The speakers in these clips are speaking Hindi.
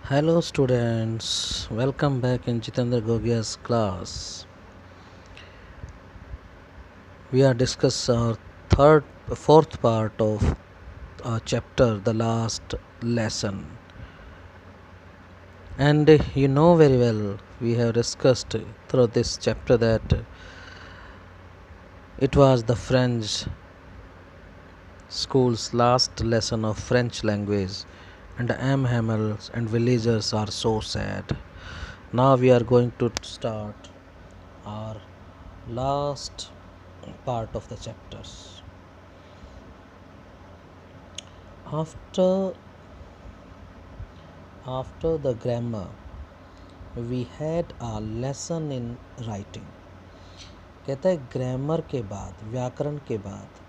Hello students, welcome back in Jitendra Gogia's class. We are discuss our fourth part of our chapter, the last lesson. And you know very well, we have discussed through this chapter that it was the French school's last lesson of French language, and the M. Hamels and villagers are so sad. Now we are going to start our last part of the chapters. After the grammar, we had a lesson in writing. कहता है ग्रामर के बाद, व्याकरण के बाद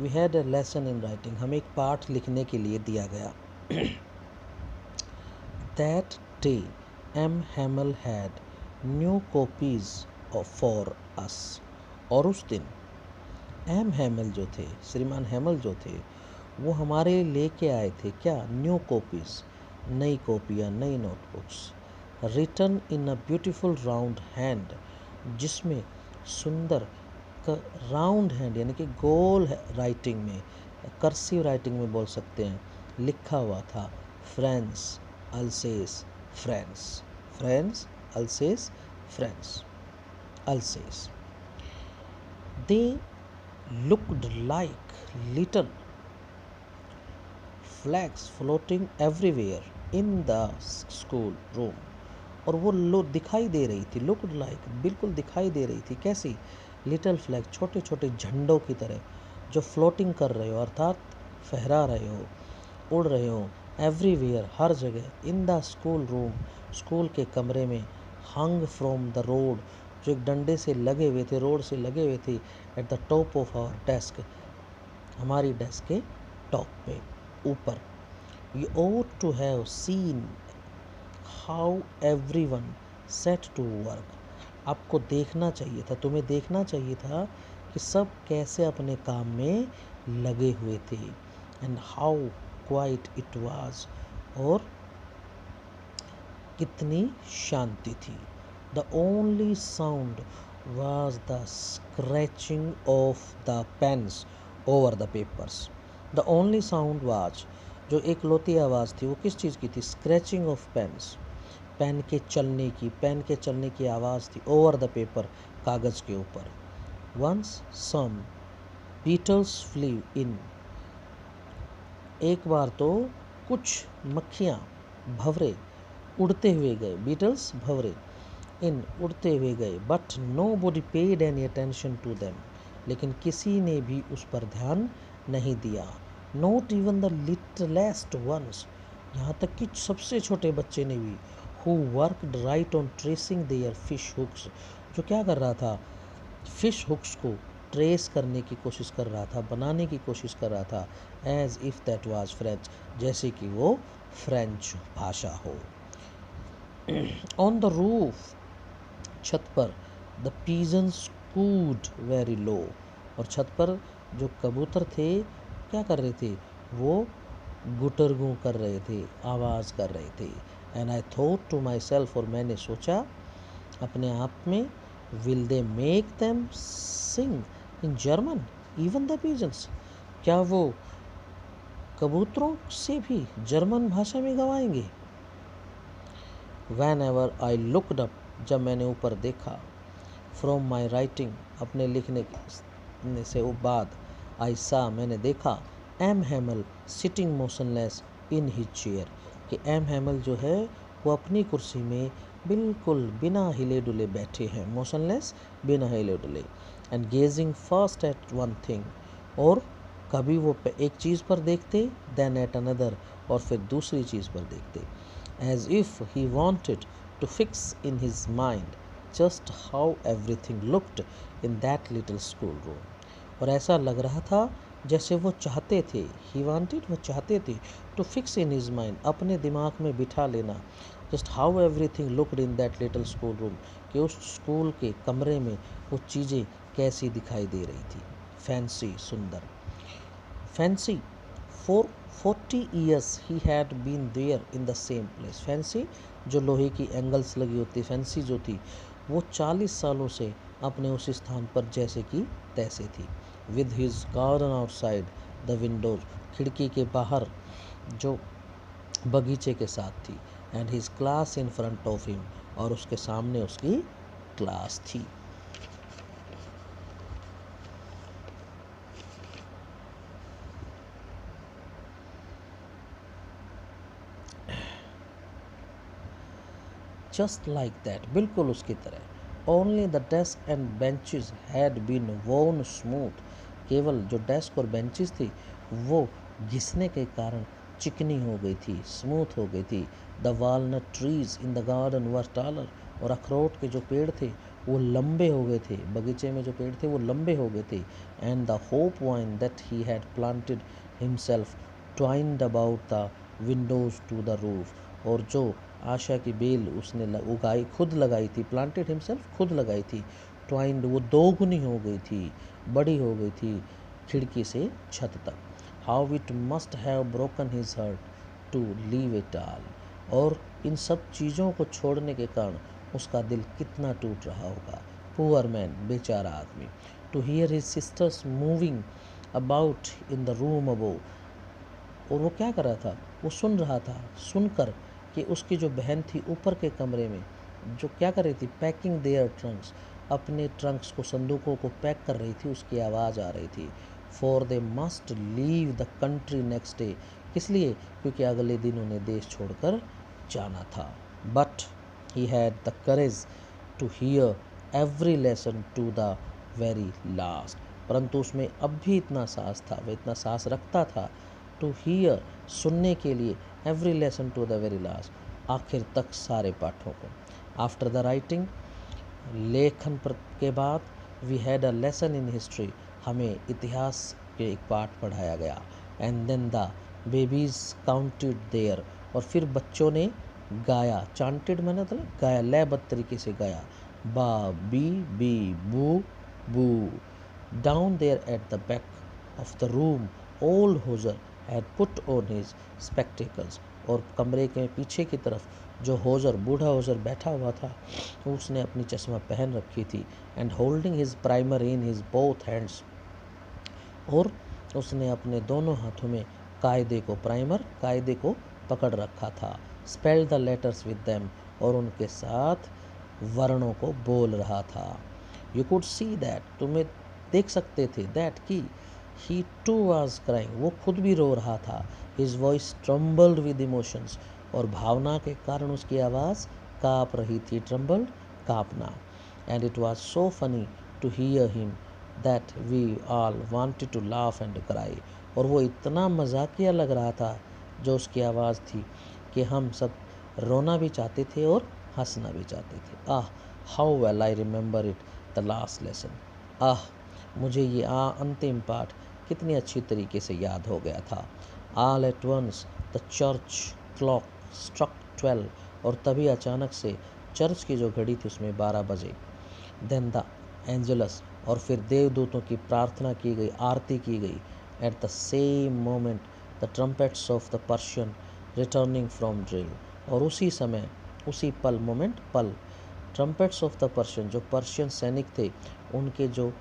we had a lesson in writing, हमें एक पाठ लिखने के लिए दिया गया. That day M Hamel had new copies for us. और उस दिन एम हैमल जो थे, श्रीमान हैमल जो थे, वो हमारे लेके आए थे क्या, न्यू कॉपीज, नई कॉपियाँ, नई notebooks, written in a beautiful round hand, जिसमें सुंदर राउंड हैंड यानी कि गोल राइटिंग में, कर्सिव राइटिंग में बोल सकते हैं, लिखा हुआ था France Alsace France, France Alsace France, Alsace. They looked like little flags floating everywhere in the school room. और वो दिखाई दे रही थी, looked like, बिल्कुल दिखाई दे रही थी. कैसी? लिटिल फ्लैग, छोटे छोटे झंडों की तरह जो फ्लोटिंग कर रहे हो, अर्थात फहरा रहे हो, उड़ रहे हो, एवरीवेयर, हर जगह, in the school room, school के कमरे में, हंग फ्रॉम द रोड, जो एक डंडे से लगे हुए थे, रोड से लगे हुए थे, at the top of our desk, हमारी डेस्क के टॉप पे, ऊपर. You ought to have seen how everyone set to work. आपको देखना चाहिए था, तुम्हें देखना चाहिए था कि सब कैसे अपने काम में लगे हुए थे. And how quite it was, और कितनी शांति थी. The only sound was the scratching of the pens over the papers. The only sound was, जो एक लौती आवाज़ थी, वो किस चीज़ की थी? स्क्रैचिंग ऑफ पेन्स, पेन के चलने की, पेन के चलने की आवाज़ थी. ओवर द पेपर, कागज़ के ऊपर. वंस सम बीटल्स फ्ली इन, एक बार तो कुछ मक्खियाँ, भंवरे उड़ते हुए गए. बीटल्स, भंवरे, इन, उड़ते हुए गए. But nobody paid any attention to them, लेकिन किसी ने भी उस पर ध्यान नहीं दिया. Not even the littlest ones, यहाँ तक कि सबसे छोटे बच्चे ने भी, who worked right on tracing their fish hooks, जो क्या कर रहा था? फिश हुक्स को ट्रेस करने की कोशिश कर रहा था, बनाने की कोशिश कर रहा था. As if that was French, जैसे कि वो फ्रेंच भाषा हो. ऑन द रूफ, छत पर, the pigeons could very low, और छत पर जो कबूतर थे क्या कर रहे थे? वो गुटरगू कर रहे थे, आवाज़ कर रहे थे. And I thought to myself, और मैंने सोचा अपने आप में, will they make them sing in German even the pigeons, क्या वो कबूतरों से भी जर्मन भाषा में गवाएंगे? Whenever I looked up, जब मैंने ऊपर देखा, फ्रॉम माई राइटिंग, अपने लिखने से बाद, आई सा, मैंने देखा, M Hamel sitting motionless in his chair, कि एम हैमल जो है वो अपनी कुर्सी में बिल्कुल बिना हिले डुले बैठे हैं. मोशनलेस, बिना हिले डुले. And gazing first at one thing, और कभी वो एक चीज़ पर देखते, देन एट अनदर, और फिर दूसरी चीज़ पर देखते. as if he wanted to fix in his mind just how everything looked in that little school room. और ऐसा लग रहा था जैसे वो चाहते थे, he wanted, वो चाहते थे, to fix in his mind, अपने दिमाग में बिठा लेना, just how everything looked in that little school room, कि उस स्कूल के कमरे में वो चीज़ें कैसी दिखाई दे रही थी. फैंसी, सुंदर. Fancy, for 40 years he had been there in the same place. Fancy जो लोहे की एंगल्स लगी होती, फैंसी जो थी वो 40 सालों से अपने उस स्थान पर जैसे कि तैसे थी. With his garden outside the Windows, खिड़की के बाहर जो बगीचे के साथ थी. And his class in front of him, और उसके सामने उसकी क्लास थी. जस्ट लाइक दैट, बिल्कुल उसकी तरह. Only the desk and benches had been worn smooth, केवल जो डेस्क और बेंचेस थी वो घिसने के कारण चिकनी हो गई थी, स्मूथ हो गई थी. The walnut trees in the garden were taller, और अखरोट के जो पेड़ थे वो लंबे हो गए थे, बगीचे में जो पेड़ थे वो लंबे हो गए थे. And the hop vine that he had planted himself twined about the windows to the roof, और जो आशा की बेल उसने उगाई, खुद लगाई थी, प्लांटेड हिमसेल्फ खुद लगाई थी, ट्वाइंड वो दोगुनी हो गई थी, बड़ी हो गई थी खिड़की से छत तक. How it must have broken his heart to leave it all, और इन सब चीज़ों को छोड़ने के कारण उसका दिल कितना टूट रहा होगा. पुअर मैन, बेचारा आदमी. To hear his sisters moving about in the room above, और वो क्या कर रहा था, वो सुन रहा था, सुनकर कि उसकी जो बहन थी ऊपर के कमरे में जो क्या कर रही थी, पैकिंग देयर ट्रंक्स, अपने ट्रंक्स को, संदूकों को पैक कर रही थी, उसकी आवाज़ आ रही थी. For they must leave the country next day, किस लिए, क्योंकि अगले दिन उन्हें देश छोड़कर जाना था. But he had the courage to hear every lesson to the very last, परंतु उसमें अब भी इतना साहस था, वह इतना साहस रखता था, टू हियर, सुनने के लिए, every lesson to the very last, आखिर तक सारे पाठों को. आफ्टर द राइटिंग, लेखन के बाद, we had a lesson in history, हमें इतिहास के एक पाठ पढ़ाया गया. And then the babies counted their, और फिर बच्चों ने गाया, चांटेड मैंने मतलब गाया, लयबद्ध तरीके से गाया, बा B bi bu bu. Down there at the back of the room old Hauser had put on his spectacles, और कमरे के पीछे की तरफ जो होजर, बूढ़ा होजर बैठा हुआ था, उसने अपनी चश्मा पहन रखी थी. And holding his primer in his both hands, और उसने अपने दोनों हाथों में कायदे को, प्राइमर कायदे को पकड़ रखा था. Spell the letters with them, और उनके साथ वर्णों को बोल रहा था. यू कुड सी दैट, तुम्हें देख सकते थे, दैट की ही टू वॉज क्राइंग, वो खुद भी रो रहा था. His voice trembled with emotions, और भावना के कारण उसकी आवाज़ काँप रही थी, ट्रम्बल्ड, काँपना. And it was so funny to hear him that we all wanted to laugh and cry, और वो इतना मजाकिया लग रहा था जो उसकी आवाज़ थी कि हम सब रोना भी चाहते थे और हंसना भी चाहते थे. Ah, how well I remember it, the last lesson. Ah, मुझे ये अंतिम पाठ कितनी अच्छी तरीके से याद हो गया था. All at once the church clock struck 12, और तभी अचानक से चर्च की जो घड़ी थी उसमें 12 बजे. देन द एंजलस, और फिर देवदूतों की प्रार्थना की गई, आरती की गई. At the same moment the trumpets of the Persian returning from drill, और उसी समय, उसी पल, मोमेंट पल, ट्रम्पेट्स ऑफ द पर्शियन, जो पर्शियन सैनिक थे उनके जो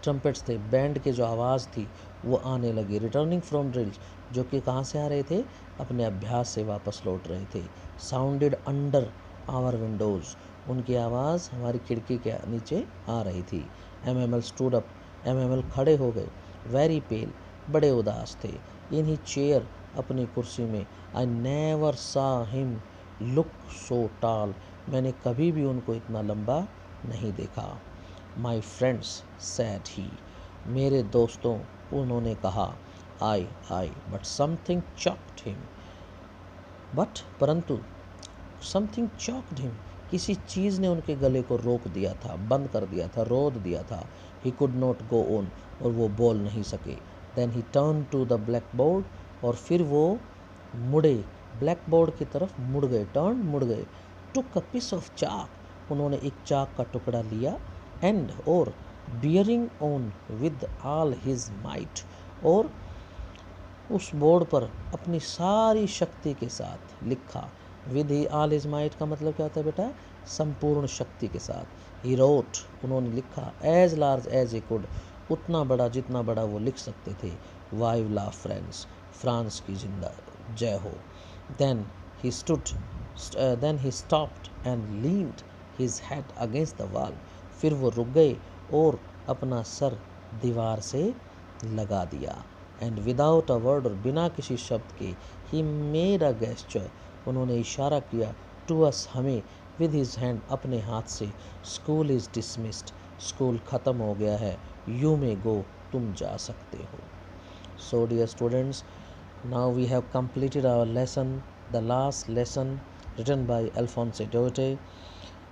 ट्रम्पेट्स थे, बैंड के जो आवाज़ थी वो आने लगी. रिटर्निंग फ्रॉम ड्रिल्स, जो कि कहाँ से आ रहे थे, अपने अभ्यास से वापस लौट रहे थे. साउंडेड अंडर आवर विंडोज़, उनकी आवाज़ हमारी खिड़की के नीचे आ रही थी. एम स्टूड अप, एम खड़े हो गए. वेरी पेल, बड़े उदास थे. इन ही चेयर, अपनी कुर्सी में. आई नेवर सा हिम लुक सो टॉल, मैंने कभी भी उनको इतना लंबा नहीं देखा. माई फ्रेंड्स सैड ही, मेरे दोस्तों, उन्होंने कहा. I but something choked him, but परंतु, समथिंग चॉक्ड हिम, किसी चीज़ ने उनके गले को रोक दिया था, बंद कर दिया था, रोक दिया था. He could not go on, और वो बोल नहीं सके. Then he turn to the blackboard, और फिर वो मुड़े, ब्लैक बोर्ड की तरफ मुड़ गए, टर्न, मुड़ गए. टुक अ पीस ऑफ चाक, उन्होंने एक चाक का टुकड़ा लिया. एंड, और bearing on with all his might, और उस बोर्ड पर अपनी सारी शक्ति के साथ लिखा। With he all his might का मतलब क्या होता है बेटा? संपूर्ण शक्ति के साथ। ही रोट, उन्होंने लिखा। As large as a could, उतना बड़ा जितना बड़ा वो लिख सकते थे। वाइव ला फ्रांस, फ्रांस की जिंदा जय हो। Then he stood then he stopped and leaned his head against the wall, फिर वो रुक गए और अपना सर दीवार से लगा दिया। एंड विदाउट अ वर्ड, और बिना किसी शब्द के, ही मेड अ गेस्चर, उन्होंने इशारा किया, टू अस, हमें, विद हिज हैंड, अपने हाथ से। स्कूल इज़ डिसमिस्ड, स्कूल ख़त्म हो गया है। यू मे गो, तुम जा सकते हो। So dear students, now we have completed our lesson, the last lesson written by Alphonse Daudet,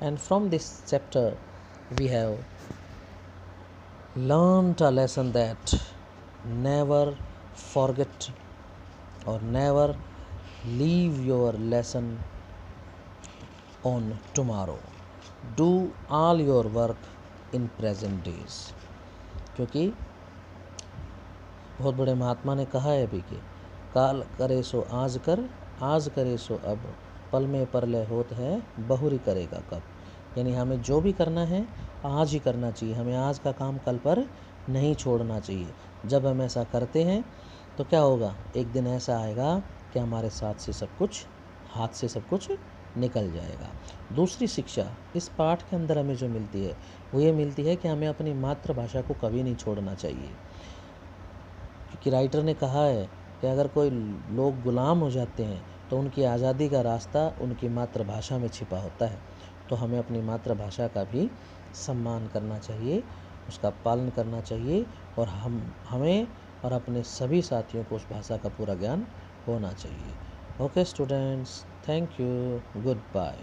and from this chapter we have learned a lesson that never forget or never leave your lesson on tomorrow. Do all your work in present days. क्योंकि बहुत बड़े महात्मा ने कहा है अभी कि काल करे सो आज कर, आज करे सो अब, पल में परलय होत है, बहुरी करेगा कब। यानी हमें जो भी करना है आज ही करना चाहिए, हमें आज का काम कल पर नहीं छोड़ना चाहिए। जब हम ऐसा करते हैं तो क्या होगा, एक दिन ऐसा आएगा कि हमारे साथ से सब कुछ, हाथ से सब कुछ निकल जाएगा। दूसरी शिक्षा इस पाठ के अंदर हमें जो मिलती है वो ये मिलती है कि हमें अपनी मातृभाषा को कभी नहीं छोड़ना चाहिए। क्योंकि राइटर ने कहा है कि अगर कोई लोग गुलाम हो जाते हैं तो उनकी आज़ादी का रास्ता उनकी मातृभाषा में छिपा होता है। तो हमें अपनी मातृभाषा का भी सम्मान करना चाहिए, उसका पालन करना चाहिए, और हमें और अपने सभी साथियों को उस भाषा का पूरा ज्ञान होना चाहिए। Okay students, thank you, good bye.